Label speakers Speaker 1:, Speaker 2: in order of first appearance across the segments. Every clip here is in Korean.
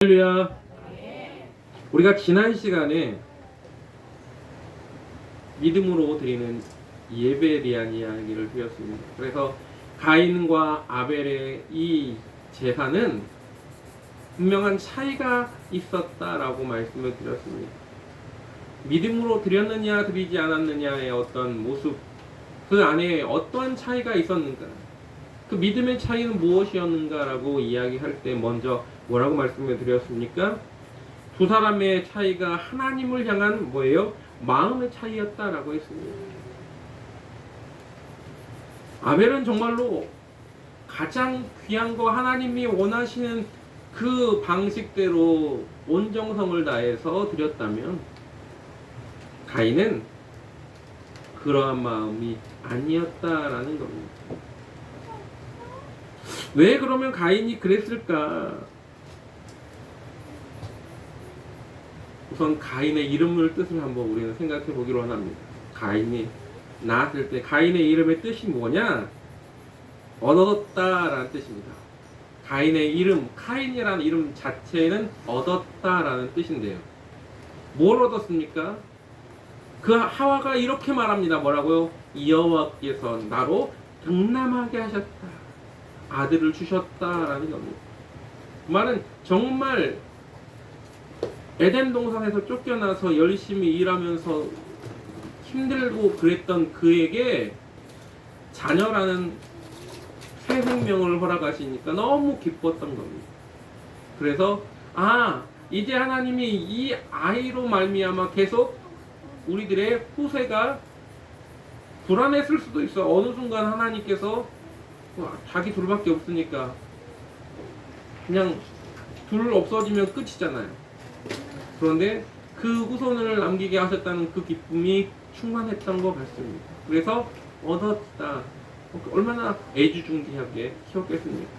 Speaker 1: 할렐루야. 우리가 지난 시간에 믿음으로 드리는 예배에 대한 이야기를 드렸습니다. 그래서 가인과 아벨의 이 제사는 분명한 차이가 있었다라고 말씀을 드렸습니다. 믿음으로 드렸느냐 드리지 않았느냐의 어떤 모습, 그 안에 어떠한 차이가 있었는가, 그 믿음의 차이는 무엇이었는가라고 이야기할 때 먼저 뭐라고 말씀을 드렸습니까? 두 사람의 차이가 하나님을 향한 뭐예요? 마음의 차이였다라고 했습니다. 아벨은 정말로 가장 귀한 거, 하나님이 원하시는 그 방식대로 온 정성을 다해서 드렸다면, 가인은 그러한 마음이 아니었다라는 겁니다. 왜 그러면 가인이 그랬을까? 우선 가인의 이름을 뜻을 한번 우리는 생각해 보기로 합니다. 가인이 나왔을 때 가인의 이름의 뜻이 뭐냐? 얻었다라는 뜻입니다. 가인의 이름, 카인이라는 이름 자체는 얻었다라는 뜻인데요. 뭘 얻었습니까? 그 하와가 이렇게 말합니다. 뭐라고요? 여호와께서 나로 경남하게 하셨다. 아들을 주셨다라는 겁니다. 그 말은 정말 에덴 동산에서 쫓겨나서 열심히 일하면서 힘들고 그랬던 그에게 자녀라는 새 생명을 허락하시니까 너무 기뻤던 겁니다. 그래서 이제 하나님이 이 아이로 말미암아 계속 우리들의 후세가 불안했을 수도 있어. 어느 순간 하나님께서 자기 둘밖에 없으니까 그냥 둘 없어지면 끝이잖아요. 그런데 그 후손을 남기게 하셨다는 그 기쁨이 충만했던 것 같습니다. 그래서 얻었다. 얼마나 애주중지하게 키웠겠습니까?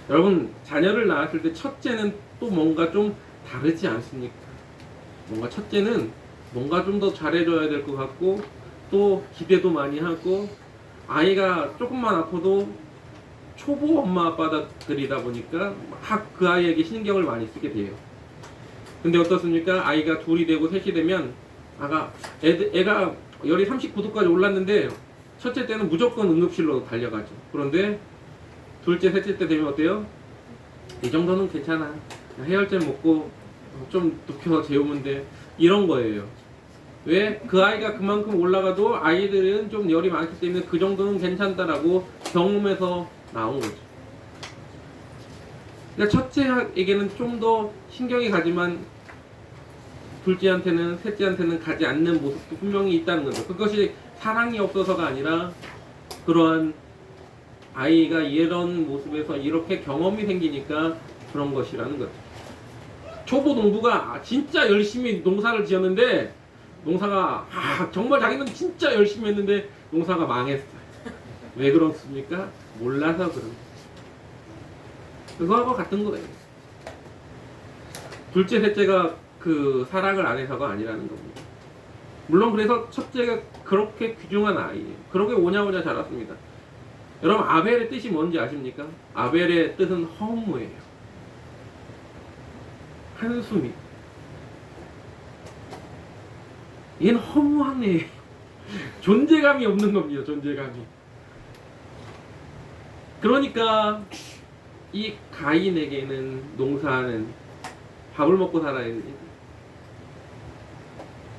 Speaker 1: 여러분, 자녀를 낳았을 때 첫째는 또 뭔가 좀 다르지 않습니까? 뭔가 첫째는 뭔가 좀 더 잘해줘야 될 것 같고, 또 기대도 많이 하고, 아이가 조금만 아파도 초보 엄마 아빠들이다 보니까 막 그 아이에게 신경을 많이 쓰게 돼요. 근데 어떻습니까? 아이가 둘이 되고 셋이 되면 애가 열이 39도까지 올랐는데 첫째 때는 무조건 응급실로 달려가죠. 그런데 둘째, 셋째 때 되면 어때요? 이 정도는 괜찮아. 해열제 먹고 좀 눕혀 재우면 돼. 이런 거예요. 왜? 그 아이가 그만큼 올라가도 아이들은 좀 열이 많기 때문에 그 정도는 괜찮다라고 경험에서 나온 거죠. 그러니까 첫째에게는 좀 더 신경이 가지만 둘째한테는, 셋째한테는 가지 않는 모습도 분명히 있다는 거죠. 그것이 사랑이 없어서가 아니라 그러한 아이가 이런 모습에서 이렇게 경험이 생기니까 그런 것이라는 거죠. 초보 농부가 진짜 열심히 농사를 지었는데 농사가 정말 자기는 진짜 열심히 했는데 농사가 망했어요. 왜 그렇습니까? 몰라서 그런 거예요. 그거하고 같은 거예요. 둘째, 셋째가 그 사랑을 안 해서가 아니라는 겁니다. 물론 그래서 첫째가 그렇게 귀중한 아이예요. 그렇게 오냐오냐 자랐습니다. 여러분, 아벨의 뜻이 뭔지 아십니까? 아벨의 뜻은 허무예요. 한숨이. 얘는 허무한 애예요. 존재감이 없는 겁니다. 존재감이. 그러니까 이 가인에게는 농사는 밥을 먹고 살아야 됩니다.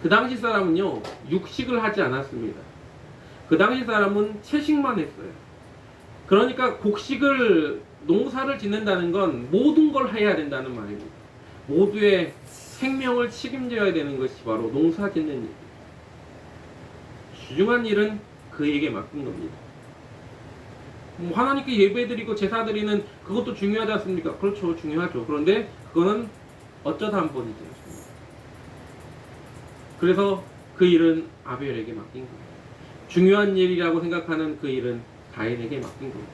Speaker 1: 그 당시 사람은요, 육식을 하지 않았습니다. 그 당시 사람은 채식만 했어요. 그러니까 곡식을, 농사를 짓는다는 건 모든 걸 해야 된다는 말입니다. 모두의 생명을 책임져야 되는 것이 바로 농사 짓는 일. 중요한 일은 그에게 맡긴 겁니다. 하나님께 예배드리고 제사드리는 그것도 중요하지 않습니까? 그렇죠, 중요하죠. 그런데 그거는 어쩌다 한 번이죠. 그래서 그 일은 아벨에게 맡긴 거예요. 중요한 일이라고 생각하는 그 일은 가인에게 맡긴 겁니다.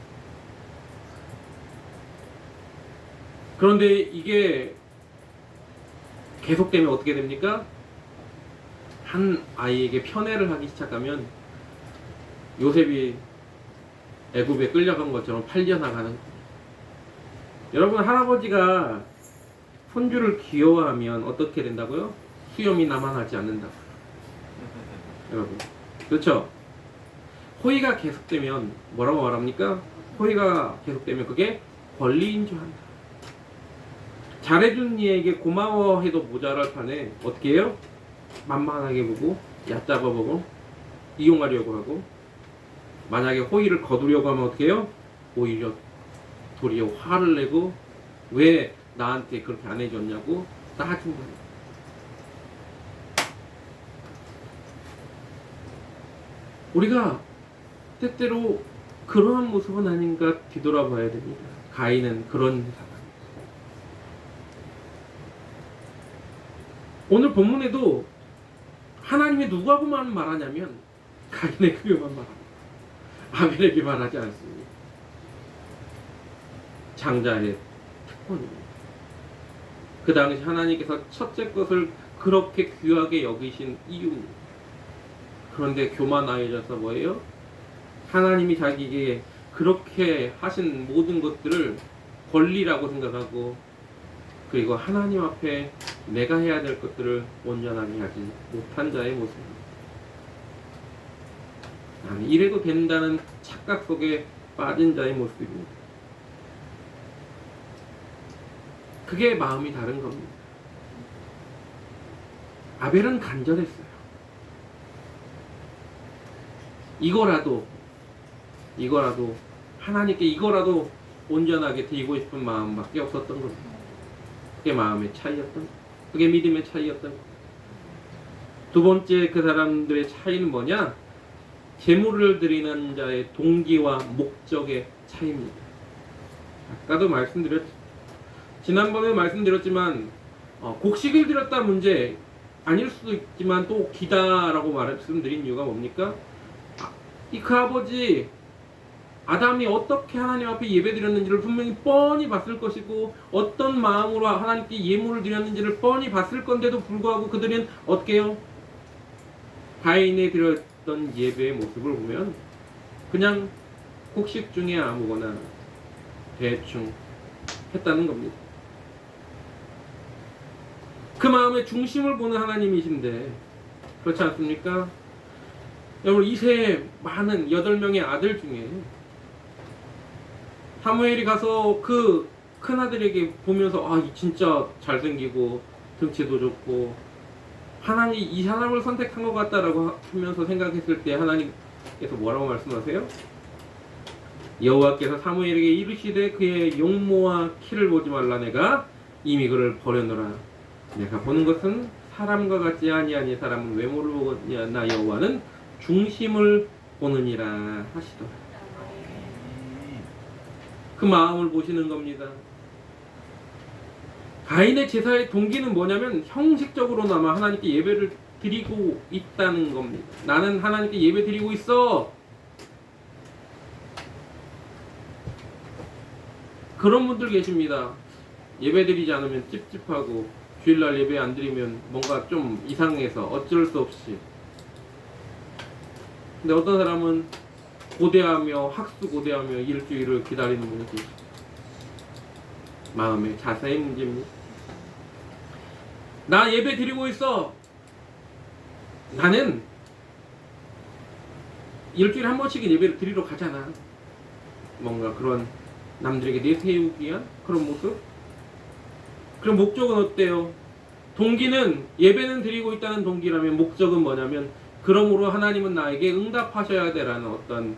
Speaker 1: 그런데 이게 계속되면 어떻게 됩니까? 한 아이에게 편애를 하기 시작하면 요셉이 애굽에 끌려간 것처럼 팔려나가는 거예요. 여러분, 할아버지가 손주를 귀여워하면 어떻게 된다고요? 수염이 남아나지 않는다. 여러분, 그렇죠? 호의가 계속되면 뭐라고 말합니까? 호의가 계속되면 그게 권리인 줄 한다. 잘해준 이에게 고마워해도 모자랄 판에 어떻게 해요? 만만하게 보고 얕잡아 보고 이용하려고 하고, 만약에 호의를 거두려고 하면 어떻게 해요? 오히려 도리어 화를 내고 왜 나한테 그렇게 안 해줬냐고 따진다. 우리가 때때로 그러한 모습은 아닌가 뒤돌아봐야 됩니다. 가인은 그런 사람. 오늘 본문에도 하나님이 누구하고만 말하냐면 가인에게만 말합니다. 아벨에게 말하지 않습니다. 장자의 특권입니다. 그 당시 하나님께서 첫째 것을 그렇게 귀하게 여기신 이유입니다. 그런데 교만하여져서 뭐예요? 하나님이 자기에게 그렇게 하신 모든 것들을 권리라고 생각하고, 그리고 하나님 앞에 내가 해야 될 것들을 온전하게 하지 못한 자의 모습입니다. 나는 이래도 된다는 착각 속에 빠진 자의 모습입니다. 그게 마음이 다른 겁니다. 아벨은 간절했어요. 이거라도 하나님께 이거라도 온전하게 드리고 싶은 마음밖에 없었던 겁니다. 그게 마음의 차이였던 겁니다. 그게 믿음의 차이였던 겁니다. 두 번째 그 사람들의 차이는 뭐냐? 제물을 드리는 자의 동기와 목적의 차이입니다. 아까도 지난번에 말씀드렸지만 곡식을 드렸다 문제 아닐 수도 있지만 또 기다라고 말씀드린 이유가 뭡니까? 그 아버지 아담이 어떻게 하나님 앞에 예배드렸는지를 분명히 뻔히 봤을 것이고, 어떤 마음으로 하나님께 예물을 드렸는지를 뻔히 봤을 건데도 불구하고 그들은 어떻게 해요? 가인에 드렸던 예배의 모습을 보면 그냥 곡식 중에 아무거나 대충 했다는 겁니다. 그 마음의 중심을 보는 하나님이신데 그렇지 않습니까? 여러분, 이세 많은 8명의 아들 중에 사무엘이 가서 그 큰아들에게 보면서 진짜 잘생기고 등치도 좋고 하나님 이 사람을 선택한 것 같다라고 하면서 생각했을 때 하나님께서 뭐라고 말씀하세요? 여호와께서 사무엘에게 이르시되 그의 용모와 키를 보지 말라. 내가 이미 그를 버려놓으라. 내가 보는 것은 사람과 같지 아니하니 사람은 외모를 보느냐 나 여호와는 중심을 보느니라 하시더라. 그 마음을 보시는 겁니다. 가인의 제사의 동기는 뭐냐면 형식적으로나마 하나님께 예배를 드리고 있다는 겁니다. 나는 하나님께 예배 드리고 있어. 그런 분들 계십니다. 예배 드리지 않으면 찝찝하고 주일날 예배 안 드리면 뭔가 좀 이상해서 어쩔 수 없이. 근데 어떤 사람은 고대하며 학수고대하며 일주일을 기다리는 분이 계시죠. 마음의 자세의 문제입니다. 나 예배 드리고 있어. 나는 일주일에 한 번씩은 예배를 드리러 가잖아. 뭔가 그런 남들에게 내세우기 위한 그런 모습? 그럼 목적은 어때요? 동기는 예배는 드리고 있다는 동기라면 목적은 뭐냐면 그러므로 하나님은 나에게 응답하셔야 되라는 어떤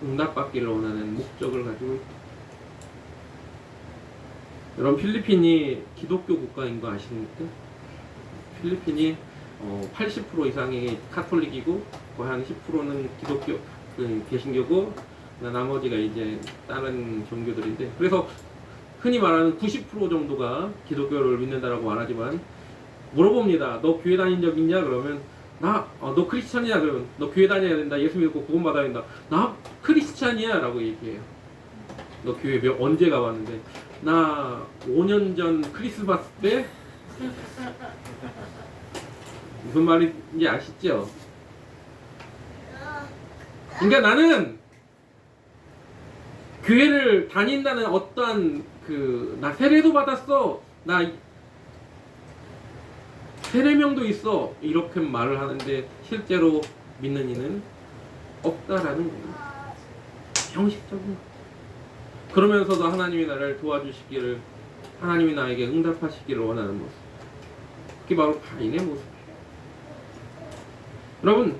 Speaker 1: 응답받기를 원하는 목적을 가지고 있다. 여러분, 필리핀이 기독교 국가인 거 아십니까? 필리핀이 80% 이상이 카톨릭이고 거의 한 10%는 기독교, 개신교고 나머지가 이제 다른 종교들인데, 그래서 흔히 말하는 90% 정도가 기독교를 믿는다라고 말하지만 물어봅니다. 너 교회 다닌 적 있냐? 그러면 너 크리스찬이야? 그러면 너 교회 다녀야 된다. 예수 믿고 구원 받아야 된다. 나 크리스찬이야 라고 얘기해요. 너 교회 언제 가봤는데? 나 5년 전 크리스마스 때? 무슨 말인지 아시죠? 그러니까 나는 교회를 다닌다는 어떠한 나 세례도 받았어. 나 세네 명도 있어. 이렇게 말을 하는데 실제로 믿는 이는 없다라는 겁니다. 형식적인 것. 그러면서도 하나님이 나를 도와주시기를, 하나님이 나에게 응답하시기를 원하는 모습. 그게 바로 가인의 모습이에요. 여러분,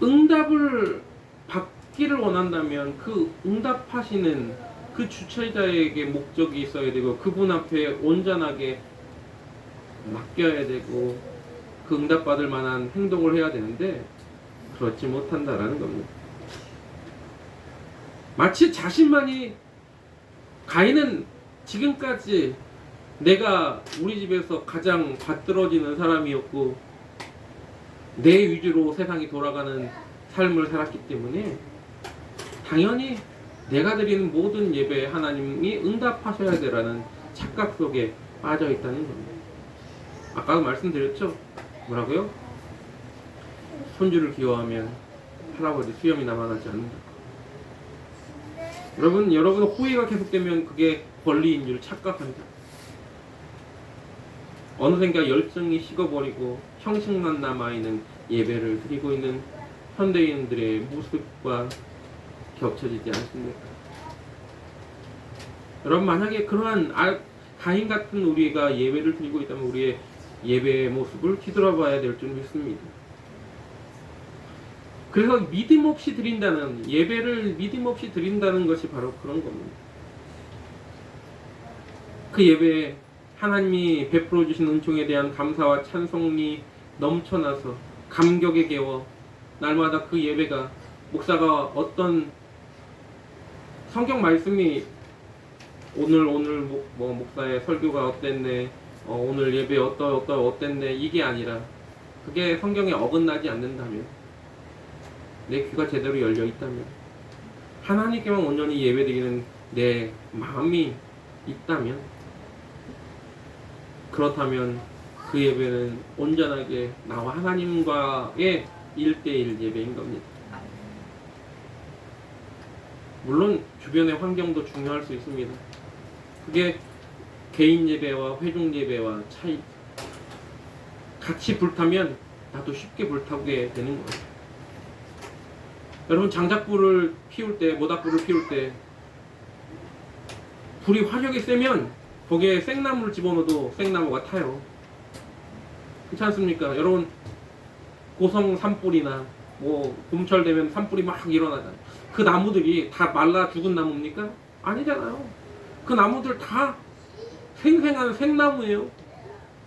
Speaker 1: 응답을 받기를 원한다면 그 응답하시는 그 주체자에게 목적이 있어야 되고, 그분 앞에 온전하게 맡겨야 되고, 그 응답받을 만한 행동을 해야 되는데 그렇지 못한다라는 겁니다. 마치 자신만이, 가인은 지금까지 내가 우리 집에서 가장 받들어지는 사람이었고 내 위주로 세상이 돌아가는 삶을 살았기 때문에 당연히 내가 드리는 모든 예배에 하나님이 응답하셔야 되라는 착각 속에 빠져 있다는 겁니다. 아까도 말씀드렸죠? 뭐라고요? 손주를 귀여워하면 할아버지 수염이 남아나지 않는다. 여러분 호의가 계속되면 그게 권리인 줄 착각합니다. 어느샌가 열정이 식어버리고 형식만 남아있는 예배를 드리고 있는 현대인들의 모습과 겹쳐지지 않습니까? 여러분, 만약에 그러한 가인 같은 우리가 예배를 드리고 있다면 우리의 예배의 모습을 뒤돌아봐야 될 줄 믿습니다. 그래서 믿음 없이 드린다는, 예배를 믿음 없이 드린다는 것이 바로 그런 겁니다. 그 예배에 하나님이 베풀어 주신 은총에 대한 감사와 찬송이 넘쳐나서 감격에 겨워 날마다 그 예배가, 목사가 어떤 성경 말씀이 오늘 목사의 설교가 어땠네, 오늘 예배 어땠네, 이게 아니라, 그게 성경에 어긋나지 않는다면, 내 귀가 제대로 열려 있다면, 하나님께만 온전히 예배드리는 내 마음이 있다면, 그렇다면 그 예배는 온전하게 나와 하나님과의 1대1 예배인 겁니다. 물론 주변의 환경도 중요할 수 있습니다. 그게 개인 예배와 회중 예배와 차이. 같이 불타면 나도 쉽게 불타게 되는 거예요. 여러분, 장작불을 피울 때, 모닥불을 피울 때 불이 화력이 세면 거기에 생나무를 집어넣어도 생나무가 타요. 그렇지 않습니까? 여러분, 고성 산불이나 봄철 되면 산불이 막 일어나잖아요. 그 나무들이 다 말라 죽은 나무입니까? 아니잖아요. 그 나무들 다 생생한 생나무예요.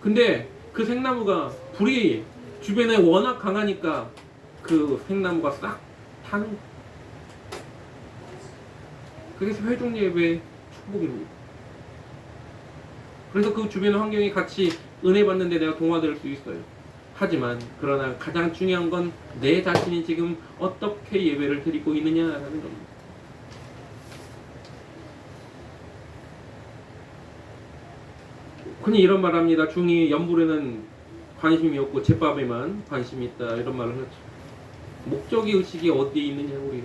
Speaker 1: 근데 그 생나무가 불이 주변에 워낙 강하니까 그 생나무가 싹 타는 거예요. 그게 회중 예배의 축복입니다. 그래서 그 주변의 환경이 같이 은혜 받는데 내가 동화될 수 있어요. 하지만 그러나 가장 중요한 건 내 자신이 지금 어떻게 예배를 드리고 있느냐라는 겁니다. 흔히 이런 말 합니다. 중이 연불에는 관심이 없고 제밥에만 관심이 있다, 이런 말을 하죠. 목적의 의식이 어디에 있느냐, 우리.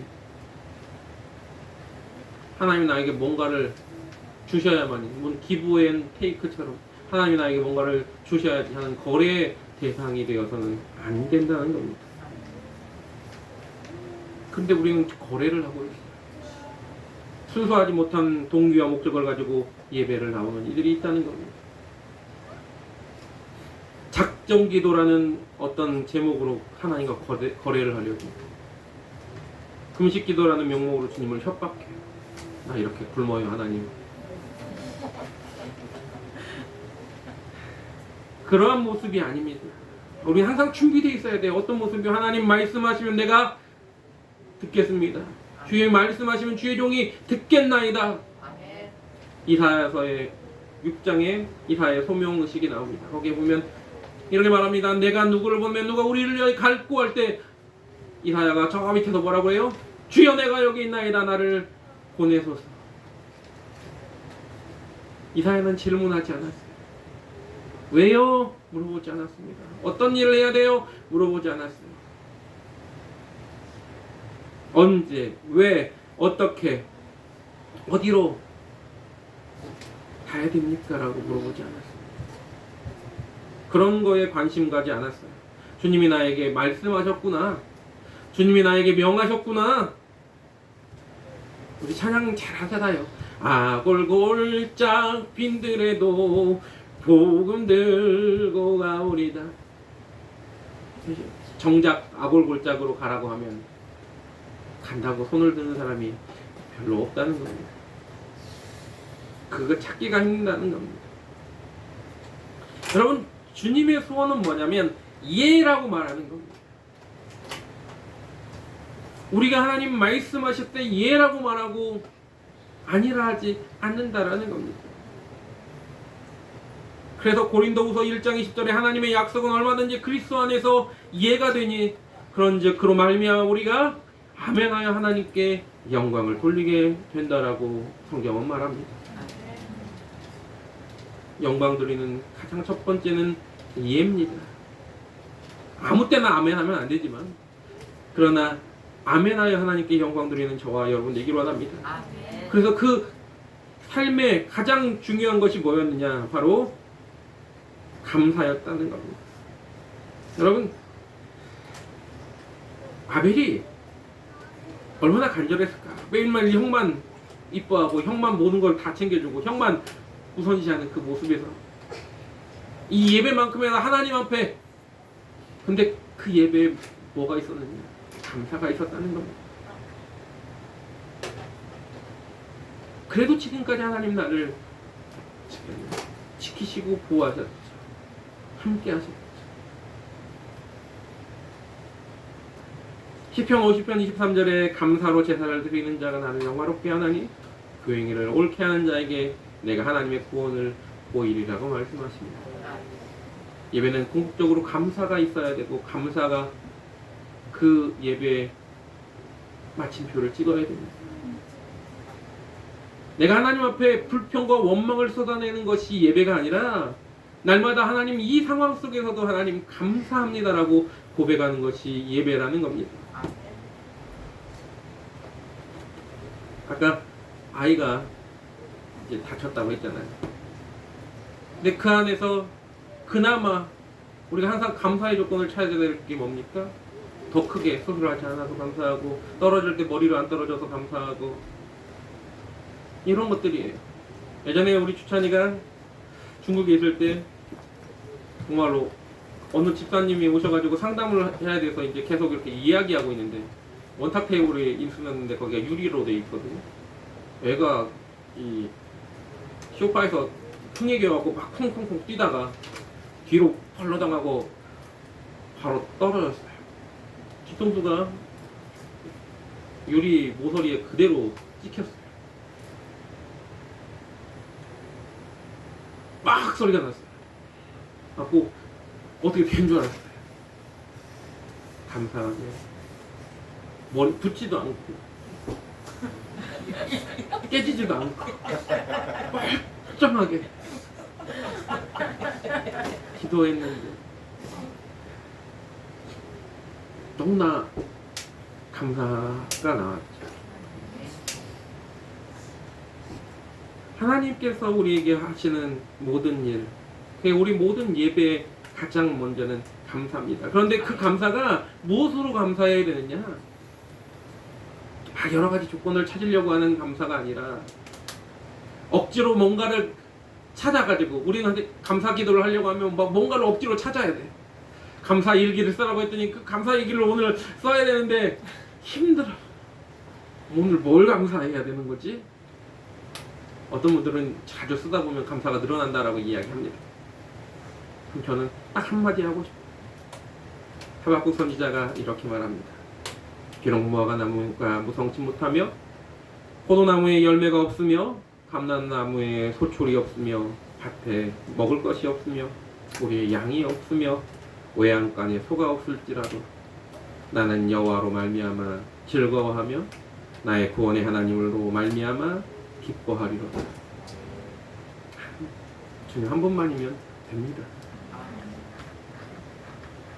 Speaker 1: 하나님이 나에게 뭔가를 주셔야만이, 기부 앤 테이크처럼 하나님이 나에게 뭔가를 주셔야지 하는 거래의 대상이 되어서는 안 된다는 겁니다. 근데 우리는 거래를 하고 있어요. 순수하지 못한 동기와 목적을 가지고 예배를 나오는 이들이 있다는 겁니다. 작정기도라는 어떤 제목으로 하나님과 거래를 하려고, 금식기도라는 명목으로 주님을 협박해요. 나 이렇게 굶어요, 하나님. 그러한 모습이 아닙니다. 우리 항상 준비되어 있어야 돼요. 어떤 모습이, 하나님 말씀하시면 내가 듣겠습니다. 주의 말씀하시면 주의 종이 듣겠나이다. 이사야서의 6장에 이사야의 소명의식이 나옵니다. 거기에 보면 이렇게 말합니다. 내가 누구를 보면 누가 우리를 위하여 갈구할 때, 이사야가 저 밑에서 뭐라고 해요? 주여 내가 여기 있나이다, 나를 보내소서. 이사야는 질문하지 않았어요. 왜요? 물어보지 않았습니다. 어떤 일을 해야 돼요? 물어보지 않았어요. 언제, 왜, 어떻게, 어디로, 가야 됩니까? 라고 물어보지 않았어요. 그런 거에 관심 가지 않았어요. 주님이 나에게 말씀하셨구나. 주님이 나에게 명하셨구나. 우리 찬양 잘 하잖아요. 아골골짝 빈들에도 복음 들고 가오리다. 정작 아골골짝으로 가라고 하면 간다고 손을 드는 사람이 별로 없다는 겁니다. 그거 찾기가 힘들다는 겁니다. 여러분, 주님의 소원은 뭐냐면 예라고 말하는 겁니다. 우리가 하나님 말씀하실 때 예라고 말하고 아니라 하지 않는다라는 겁니다. 그래서 고린도후서 1장 20절에 하나님의 약속은 얼마든지 그리스도 안에서 예가 되니 그런즉 그로 말미암아 우리가 아멘하여 하나님께 영광을 돌리게 된다라고 성경은 말합니다. 영광 돌리는 가장 첫 번째는 예입니다. 아무 때나 아멘하면 안 되지만 그러나 아멘하여 하나님께 영광 돌리는 저와 여러분 되기를 원합니다. 그래서 그 삶의 가장 중요한 것이 뭐였느냐? 바로 감사였다는 겁니다. 여러분, 아벨이 얼마나 간절했을까? 매일매일 형만 이뻐하고 형만 모든 걸 다 챙겨주고 형만 우선시하는 그 모습에서 이 예배만큼이나 하나님 앞에, 근데 그 예배에 뭐가 있었느냐? 감사가 있었다는 겁니다. 그래도 지금까지 하나님 나를 지키시고 보호하셨죠. 함께 하셨죠. 시편 50편 23절에 감사로 제사를 드리는 자가 나를 영화롭게 하나니 그 행위를 옳게 하는 자에게 내가 하나님의 구원을 보이리라고 말씀하십니다. 예배는 궁극적으로 감사가 있어야 되고 감사가 그 예배의 마침표를 찍어야 됩니다. 내가 하나님 앞에 불평과 원망을 쏟아내는 것이 예배가 아니라 날마다 하나님 이 상황 속에서도 하나님 감사합니다라고 고백하는 것이 예배라는 겁니다. 아까 아이가 이제 다쳤다고 했잖아요. 근데 그 안에서 그나마 우리가 항상 감사의 조건을 찾아야 될 게 뭡니까? 더 크게 수술하지 않아서 감사하고 떨어질 때 머리로 안 떨어져서 감사하고 이런 것들이에요. 예전에 우리 주찬이가 중국에 있을 때 정말로 어느 집사님이 오셔가지고 상담을 해야 돼서 이제 계속 이렇게 이야기하고 있는데 원탁 테이블에 인수했는데 거기가 유리로 돼 있거든요. 애가 이 소파에서 흥해겨갖고 막 콩콩콩 뛰다가 뒤로 펄러당하고 바로 떨어졌어요. 뒤통수가 유리 모서리에 그대로 찍혔어요. 막 소리가 났어요. 갖고 어떻게 된 줄 알았어요. 감사하게 머리 붙지도 않고 깨지지도 않고 멀쩡하게 기도했는데 너무나 감사가 나왔죠. 하나님께서 우리에게 하시는 모든 일, 우리 모든 예배의 가장 먼저는 감사입니다. 그런데 그 감사가 무엇으로 감사해야 되느냐? 여러 가지 조건을 찾으려고 하는 감사가 아니라 억지로 뭔가를 찾아가지고 우리는 감사 기도를 하려고 하면 막 뭔가를 억지로 찾아야 돼. 감사 일기를 쓰라고 했더니 그 감사 일기를 오늘 써야 되는데 힘들어. 오늘 뭘 감사해야 되는 거지? 어떤 분들은 자주 쓰다 보면 감사가 늘어난다라고 이야기합니다. 그럼 저는 딱 한마디 하고 싶어요. 하박국 선지자가 이렇게 말합니다. 비록 무화과 나무가 무성치 못하며 포도나무에 열매가 없으며 감람나무에 소출이 없으며 밭에 먹을 것이 없으며 우리의 양이 없으며 외양간에 소가 없을지라도 나는 여호와로 말미암아 즐거워하며 나의 구원의 하나님으로 말미암아 기뻐하리로다. 주님 한 번만이면 됩니다.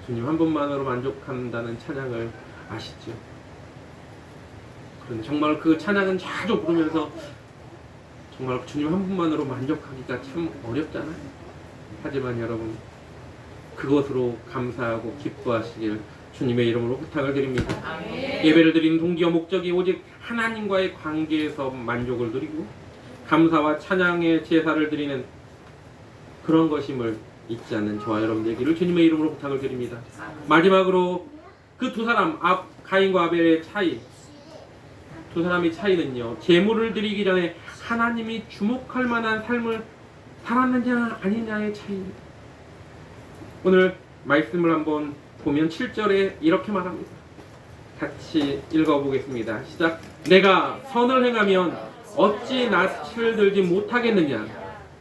Speaker 1: 주님 한 번만으로 만족한다는 찬양을 아시죠? 그런데 정말 그 찬양은 자주 부르면서 정말 주님 한 분만으로 만족하기가 참 어렵잖아요. 하지만 여러분, 그것으로 감사하고 기뻐하시길 주님의 이름으로 부탁을 드립니다.
Speaker 2: 아멘.
Speaker 1: 예배를 드리는 동기와 목적이 오직 하나님과의 관계에서 만족을 누리고 감사와 찬양의 제사를 드리는 그런 것임을 잊지 않는 저와 여러분 되기를 주님의 이름으로 부탁을 드립니다. 마지막으로 그 두 사람, 가인과 아벨의 차이, 두 사람의 차이는요, 제물을 드리기 전에 하나님이 주목할 만한 삶을 살았느냐 아니냐의 차이입니다. 오늘 말씀을 한번 보면 7절에 이렇게 말합니다. 같이 읽어보겠습니다. 시작. 내가 선을 행하면 어찌 낯을 들지 못하겠느냐.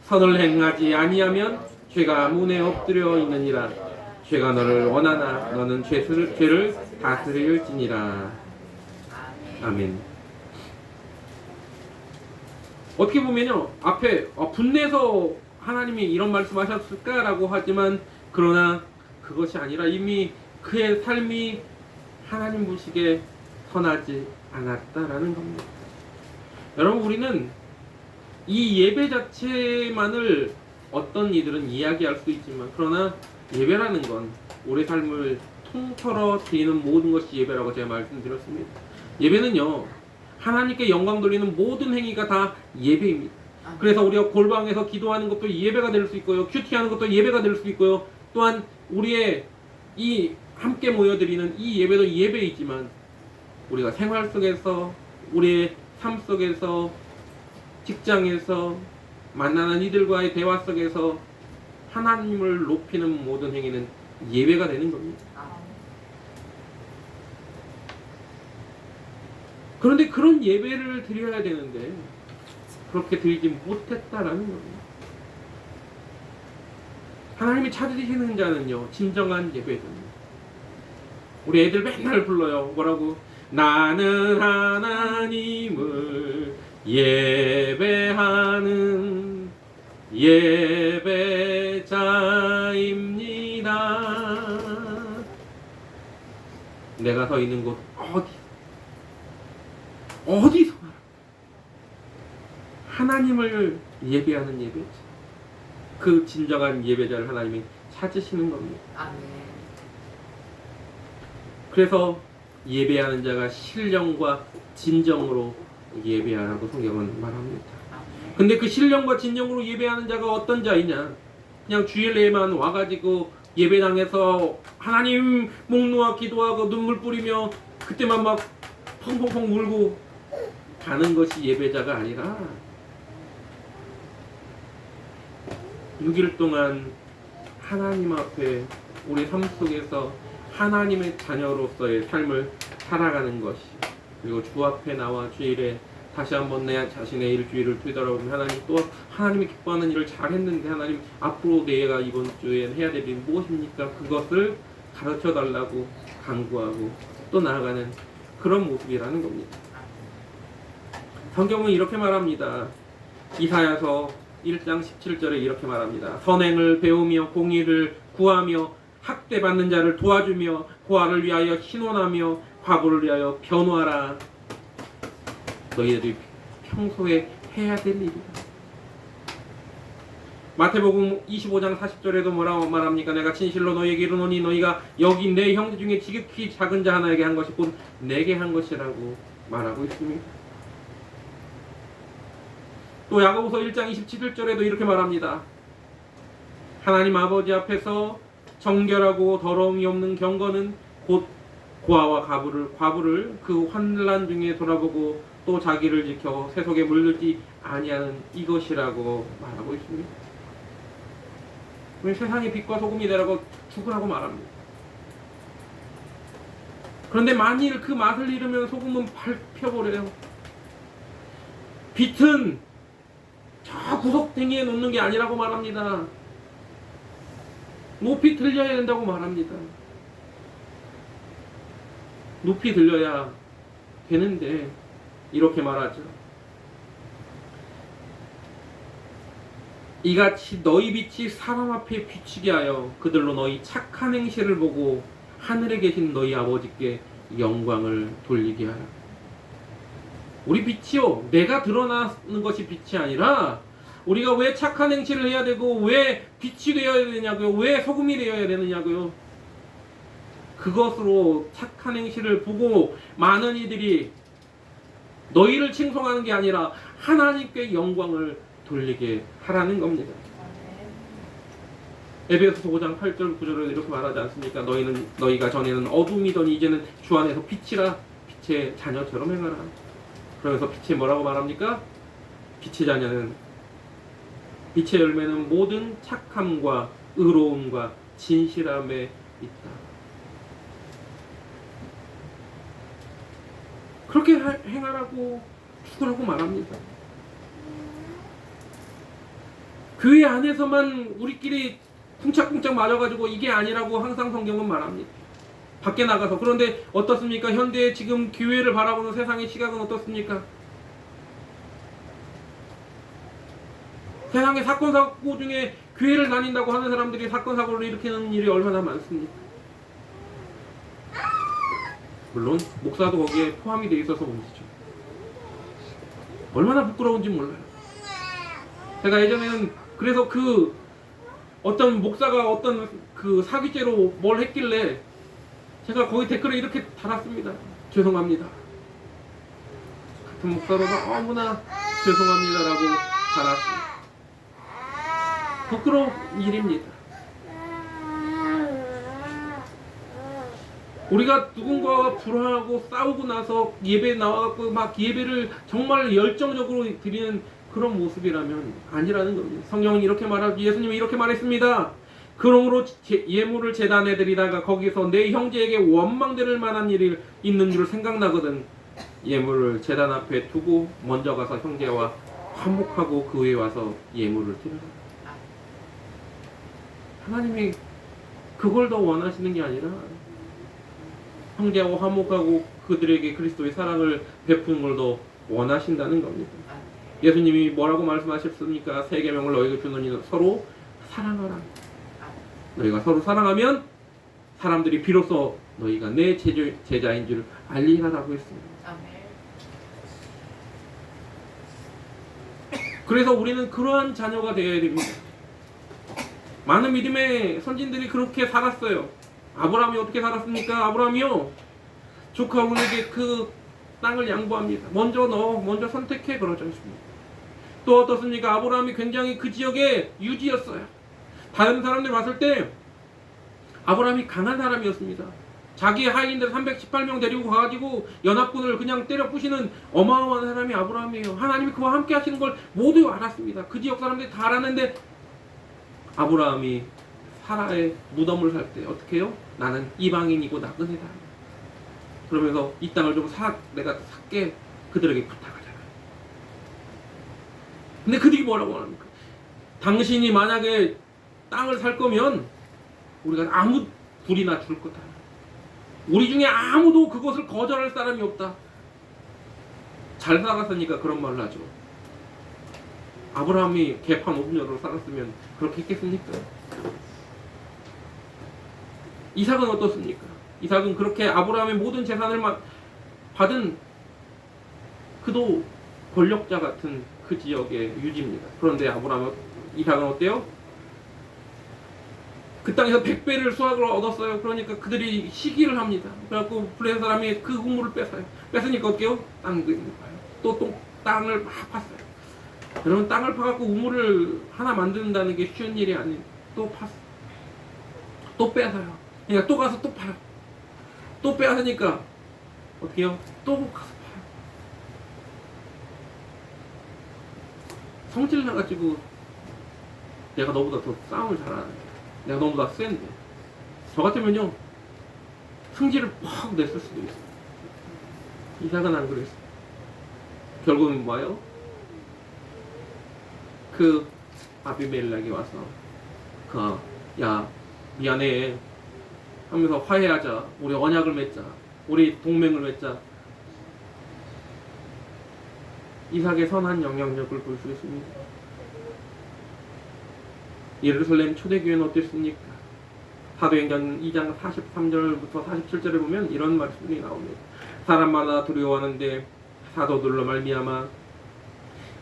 Speaker 1: 선을 행하지 아니하면 죄가 문에 엎드려 있느니라. 죄가 너를 원하나 너는 죄를 다스릴지니라. 아멘. 어떻게 보면요, 앞에 분내서 하나님이 이런 말씀하셨을까라고 하지만 그러나 그것이 아니라 이미 그의 삶이 하나님 보시기에 선하지 않았다라는 겁니다. 여러분, 우리는 이 예배 자체만을 어떤 이들은 이야기할 수 있지만 그러나 예배라는 건 우리 삶을 통틀어 드리는 모든 것이 예배라고 제가 말씀드렸습니다. 예배는요, 하나님께 영광 돌리는 모든 행위가 다 예배입니다. 그래서 우리가 골방에서 기도하는 것도 예배가 될 수 있고요, 큐티하는 것도 예배가 될 수 있고요, 또한 우리의 이 함께 모여드리는 이 예배도 예배이지만 우리가 생활 속에서, 우리의 삶 속에서, 직장에서 만나는 이들과의 대화 속에서 하나님을 높이는 모든 행위는 예배가 되는 겁니다. 그런데 그런 예배를 드려야 되는데 그렇게 드리지 못했다라는 겁니다. 하나님이 찾으시는 자는요, 진정한 예배자입니다. 우리 애들 맨날 불러요. 뭐라고? 나는 하나님을 예배하는 예배자입니다. 내가 서 있는 곳 어디서 하나님을 예배하는 예배자, 그 진정한 예배자를 하나님이 찾으시는 겁니다.
Speaker 2: 아멘.
Speaker 1: 그래서 예배하는 자가 신령과 진정으로 예배하라고 성경은 말합니다. 근데 그 신령과 진정으로 예배하는 자가 어떤 자이냐? 그냥 주일에만 와가지고 예배당에서 하나님 목 놓아 기도하고 눈물 뿌리며 그때만 막 펑펑펑 울고 가는 것이 예배자가 아니라 6일 동안 하나님 앞에 우리 삶 속에서 하나님의 자녀로서의 삶을 살아가는 것이, 그리고 주 앞에 나와 주일에 다시 한번 내 자신의 일주일을 되돌아보면 하나님, 또 하나님이 기뻐하는 일을 잘했는데 하나님 앞으로 내가 이번 주에 해야 될 일이 무엇입니까? 그것을 가르쳐 달라고 간구하고 또 나아가는 그런 모습이라는 겁니다. 성경은 이렇게 말합니다. 이사야서 1장 17절에 이렇게 말합니다. 선행을 배우며 공의를 구하며 학대받는 자를 도와주며 고아를 위하여 신원하며 과부를 위하여 변호하라. 너희들이 평소에 해야 될 일이다. 마태복음 25장 40절에도 뭐라고 말합니까? 내가 진실로 너희에게 이르노니 너희가 여기 내 형제 중에 지극히 작은 자 하나에게 한 것이 곧 내게 한 것이라고 말하고 있습니다. 또 야고보서 1장 27절에도 이렇게 말합니다. 하나님 아버지 앞에서 정결하고 더러움이 없는 경건은 곧 고아와 과부를 그 환난 중에 돌아보고 또 자기를 지켜 세속에 물들지 아니하는 이것이라고 말하고 있습니다. 세상의 빛과 소금이 되라고 죽으라고 말합니다. 그런데 만일 그 맛을 잃으면 소금은 밟혀버려요. 빛은 저 구석탱이에 놓는 게 아니라고 말합니다. 높이 들려야 된다고 말합니다. 높이 들려야 되는데 이렇게 말하죠. 이같이 너희 빛이 사람 앞에 비치게 하여 그들로 너희 착한 행실을 보고 하늘에 계신 너희 아버지께 영광을 돌리게 하라. 우리 빛이요, 내가 드러나는 것이 빛이 아니라 우리가 왜 착한 행실을 해야 되고 왜 빛이 되어야 되냐고요? 왜 소금이 되어야 되느냐고요? 그것으로 착한 행실을 보고 많은 이들이 너희를 칭송하는 게 아니라 하나님께 영광을 돌리게 하라는 겁니다. 에베소서 5장 8절 9절을 이렇게 말하지 않습니까? 너희가 전에는 어둠이더니 이제는 주 안에서 빛이라, 빛의 자녀처럼 행하라. 그러면서 빛이 뭐라고 말합니까? 빛의 자녀는, 빛의 열매는 모든 착함과 의로움과 진실함에 있다. 그렇게 행하라고 죽으라고 말합니다. 교회 안에서만 우리끼리 쿵짝쿵짝 맞아가지고 이게 아니라고 항상 성경은 말합니다. 밖에 나가서. 그런데 어떻습니까? 현대의 지금 교회를 바라보는 세상의 시각은 어떻습니까? 세상의 사건 사고 중에 교회를 다닌다고 하는 사람들이 사건 사고를 일으키는 일이 얼마나 많습니까? 물론 목사도 거기에 포함이 돼 있어서 문제죠. 얼마나 부끄러운지 몰라요. 제가 예전에는 그래서 어떤 목사가 어떤 사기죄로 뭘 했길래 제가 거기 댓글에 이렇게 달았습니다. 죄송합니다. 같은 목사로도 너무나 죄송합니다라고 달았습니다. 부끄러운 일입니다. 우리가 누군가와 불화하고 싸우고 나서 예배에 나와갖고 막 예배를 정말 열정적으로 드리는 그런 모습이라면 아니라는 겁니다. 성경은 이렇게 말하고 예수님이 이렇게 말했습니다. 그러므로 예물을 제단에 드리다가 거기서 내 형제에게 원망될 만한 일이 있는 줄 생각나거든 예물을 제단 앞에 두고 먼저 가서 형제와 화목하고 그 후에 와서 예물을 드려라. 하나님이 그걸 더 원하시는 게 아니라 형제와 화목하고 그들에게 그리스도의 사랑을 베푸는 걸 더 원하신다는 겁니다. 예수님이 뭐라고 말씀하셨습니까? 세 계명을 너희에게 주노니 서로 사랑하라. 너희가 서로 사랑하면 사람들이 비로소 너희가 내 제자인 줄 알리라라고 했습니다. 그래서 우리는 그러한 자녀가 되어야 됩니다. 많은 믿음의 선진들이 그렇게 살았어요. 아브라함이 어떻게 살았습니까? 아브라함이요, 조카에게 그 땅을 양보합니다. 먼저 선택해 그러지 않습니다. 또 어떻습니까? 아브라함이 굉장히 그 지역의 유지였어요. 다른 사람들이 봤을 때 아브라함이 강한 사람이었습니다. 자기 하인들 318명 데리고 가가지고 연합군을 그냥 때려 부시는 어마어마한 사람이 아브라함이에요. 하나님이 그와 함께 하시는 걸 모두 알았습니다. 그 지역 사람들이 다 알았는데 아브라함이 사라의 무덤을 살 때 어떻게 해요? 나는 이방인이고 나그네다. 그러면서 이 땅을 좀 내가 살게 그들에게 부탁하잖아요. 근데 그들이 뭐라고 합니까? 당신이 만약에 땅을 살 거면 우리가 아무 불이나 줄 거다. 우리 중에 아무도 그것을 거절할 사람이 없다. 잘 살았으니까 그런 말을 하죠. 아브라함이 개판 5분여로 살았으면 그렇게 했겠습니까? 이삭은 어떻습니까? 이삭은 그렇게 아브라함의 모든 재산을 받은 그도 권력자 같은 그 지역의 유지입니다. 그런데 이삭은 어때요? 그 땅에서 100배를 수확을 얻었어요. 그러니까 그들이 시기를 합니다. 그래갖고 블레셋 사람이 그 우물을 뺏어요. 뺏으니까 어때요? 땅을 파요. 또 땅을 막 팠어요. 여러분, 땅을 파갖고 우물을 하나 만든다는 게 쉬운 일이 아니에요. 또 팠어. 또 뺏어요. 그러니까 또 가서 또 파요. 또 빼앗으니까 어떻게 해요? 또 가서 파요. 성질 나가지고 내가 너보다 더 싸움을 잘하는데, 내가 너보다 센데, 저 같으면요 승질을 팍 냈을 수도 있어요. 이삭은 안 그랬어요. 결국은 뭐예요? 그 아비멜렉이 와서 야 미안해 하면서 화해하자, 우리 언약을 맺자, 우리 동맹을 맺자. 이삭의 선한 영향력을 볼 수 있습니다. 예루살렘 초대교회는 어땠습니까? 사도행전 2장 43절부터 47절에 보면 이런 말씀이 나옵니다. 사람마다 두려워하는데 사도들로 말미암아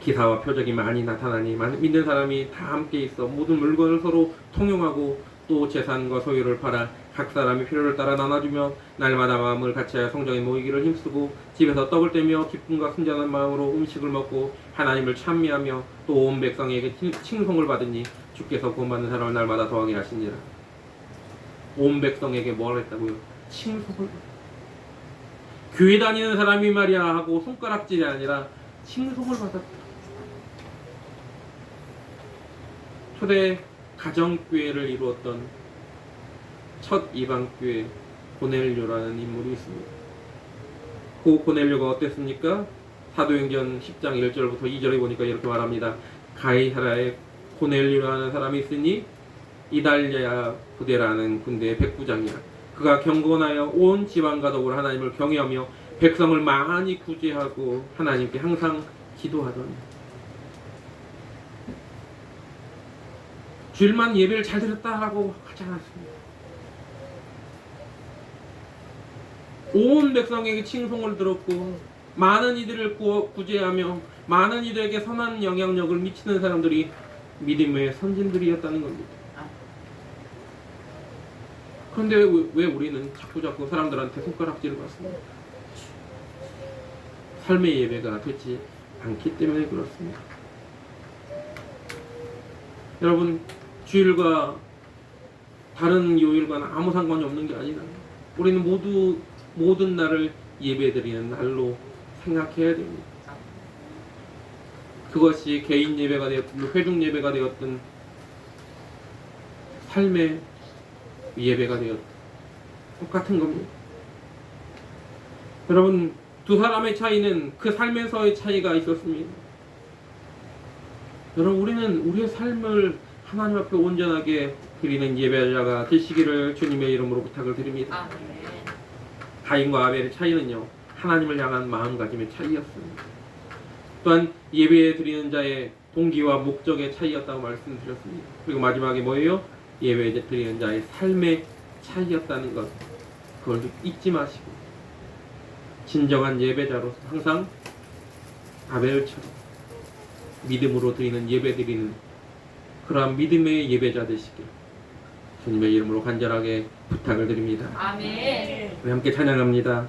Speaker 1: 기사와 표적이 많이 나타나니 믿는 사람이 다 함께 있어 모든 물건을 서로 통용하고 또 재산과 소유를 팔아 각 사람이 필요를 따라 나눠주며 날마다 마음을 같이하여 성전에 모이기를 힘쓰고 집에서 떡을 떼며 기쁨과 순전한 마음으로 음식을 먹고 하나님을 찬미하며 또 온 백성에게 칭송을 받으니 주께서 구원받는 사람을 날마다 더하게 하시니라. 온 백성에게 뭘 했다고요? 칭송을. 교회 다니는 사람이 말이야 하고 손가락질이 아니라 칭송을 받았다. 초대 가정교회를 이루었던 첫 이방교회 고넬료라는 인물이 있습니다. 그 고넬료가 어땠습니까? 사도행전 10장 1절부터 2절에 보니까 이렇게 말합니다. 가이사라에 고넬료라는 사람이 있으니 이달랴 부대라는 군대의 백부장이라. 그가 경건하여 온 지방과 더불어 하나님을 경외하며 백성을 많이 구제하고 하나님께 항상 기도하더니 주일만 예배를 잘 드렸다라고 하지 않았습니다. 온 백성에게 칭송을 들었고 많은 이들을 구제하며 많은 이들에게 선한 영향력을 미치는 사람들이 믿음의 선진들이었다는 겁니다. 그런데 왜 우리는 자꾸 사람들한테 손가락질을 받습니까? 삶의 예배가 되지 않기 때문에 그렇습니다. 여러분, 주일과 다른 요일과는 아무 상관이 없는 게 아니라 우리는 모두 모든 날을 예배드리는 날로 생각해야 됩니다. 그것이 개인 예배가 되었든 회중 예배가 되었든 삶의 예배가 되었든 똑같은 겁니다. 여러분, 두 사람의 차이는 그 삶에서의 차이가 있었습니다. 여러분, 우리는 우리의 삶을 하나님 앞에 온전하게 드리는 예배자가 되시기를 주님의 이름으로 부탁을 드립니다. 가인과 아벨의 차이는요, 하나님을 향한 마음가짐의 차이였습니다. 또한 예배 드리는 자의 동기와 목적의 차이였다고 말씀드렸습니다. 그리고 마지막에 뭐예요? 예배 드리는 자의 삶의 차이였다는 것, 그걸 잊지 마시고 진정한 예배자로서 항상 아벨처럼 믿음으로 드리는 예배 드리는 그러한 믿음의 예배자 되시길 주님의 이름으로 간절하게 부탁을 드립니다.
Speaker 2: 아멘.
Speaker 1: 우리 함께 찬양합니다.